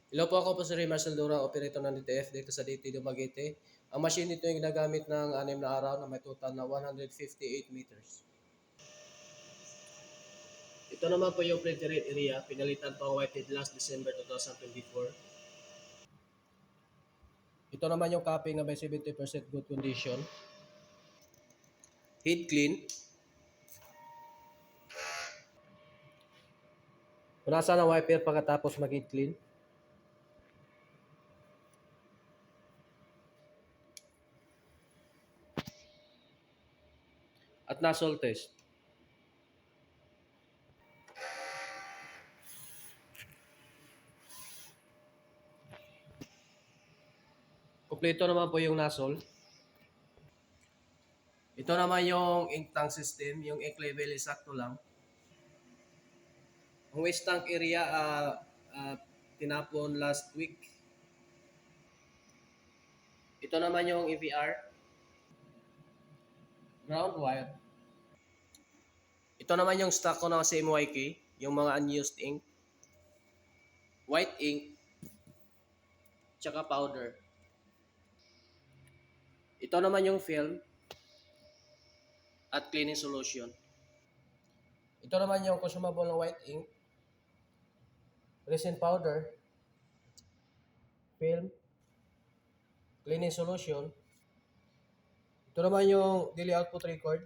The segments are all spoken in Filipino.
Hello po, ako po si Ray Marcel Dura, operator ng DTF dito sa DT Dumaguete. Ang machine nito yung ginagamit ng 6 na araw na may total na 158 meters. Ito naman po yung printer area, pinalitan po ang whitehead last December 2024. Ito naman yung copy na may 70% good condition. Heat clean. Punasan ang wiper pagkatapos mag-heat clean. At nozzle test. Kompleto naman po yung nozzle. Ito naman yung ink tank system, yung ink level is sakto lang. Ang waste tank area, tinapon last week. Ito naman yung EVR, ground wire. Ito naman yung stock ko na CMYK, yung mga unused ink, white ink, tsaka powder. Ito naman yung film at cleaning solution. Ito naman yung consumable na white ink, resin powder, film, cleaning solution. Ito naman yung daily output record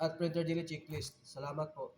at printer daily checklist. Salamat po.